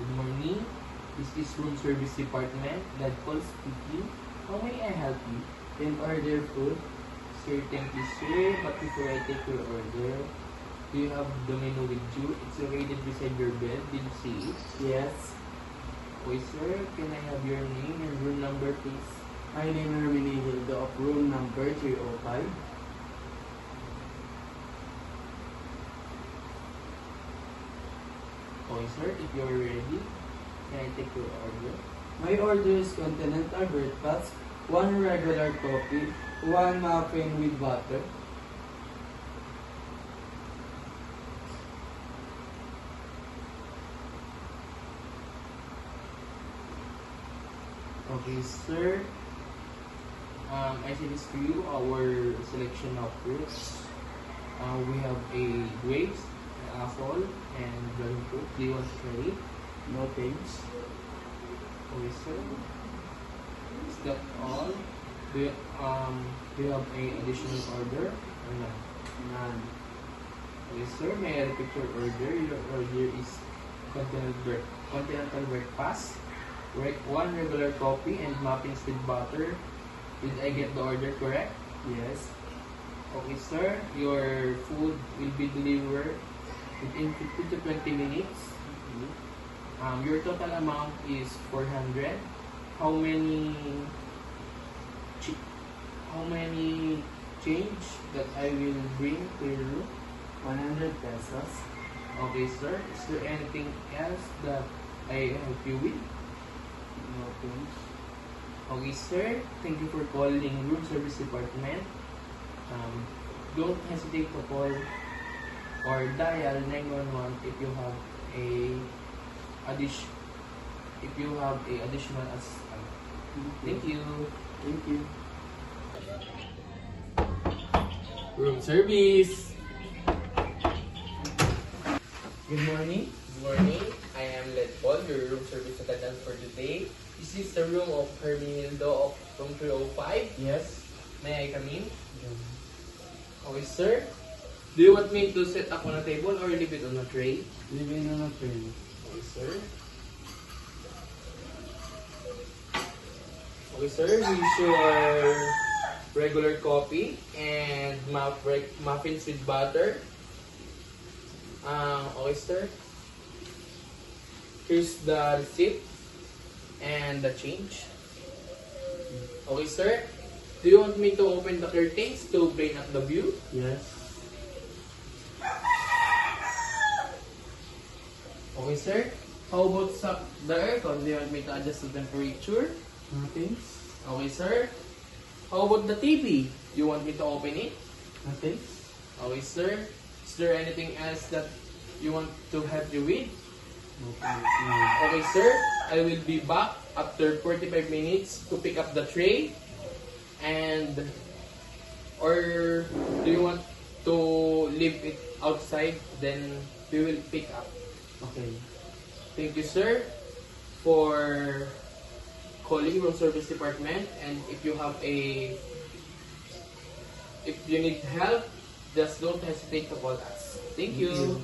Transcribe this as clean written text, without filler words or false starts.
Good morning. This is room service department. That call speaking. How may I help you? Can order food? Sir, thank you, sir. But before I take your order, do you have the menu with you? It's located beside your bed. Did you see it? Yes. Okay, sir. Can I have your name and room number, please? My name is Herminie Hildo of room number 305. Okay, sir. If you are ready, can I take your order? My order is continental breakfast, 1 regular coffee, 1 muffin with butter. Okay, sir. I see this for you, our selection of fruits. We have a grapes, an apple, and dragon fruit. Do you want to try it? No thanks. Okay, sir. Is that all? Do you have a additional order or not? None. Okay, sir. May I repeat your order? Your order is continental breakfast, 1 regular coffee, and muffins with butter. Did I get the order correct? Yes. Okay, sir. Your food will be delivered within 15 to 20 minutes. Your total amount is 400. How many change that I will bring to your room? 100 pesos. Okay, sir. Is there anything else that I help you with? No thanks. Okay, sir. Thank you for calling room service department. Don't hesitate to call or dial 911 if you have a additional Thank you. Thank you. Room service. Good morning. Good morning. I am Led Paul, your room service attendant for today. This is the room of Herminie Hildo of room 305. Yes. May I come in? Okay, sir. Do you want me to set up on a table or leave it on a tray? Living on a train. Okay, sir. Okay, sir. Here's your regular coffee and muffins with butter. Okay, sir. Here's the receipt and the change. Okay, sir. Do you want me to open the curtains to bring up the view? Yes. Okay, sir. How about the aircon? Do you want me to adjust the temperature? No thanks. Okay, sir. How about the TV? You want me to open it? No thanks. Okay, sir. Is there anything else that you want to help you with? No thanks. No. Okay, sir. I will be back after 45 minutes to pick up the tray. Or do you want to leave it outside? Then we will pick up. Okay. Thank you, sir, for calling room service department. And if you need help, just don't hesitate to call us. Thank you.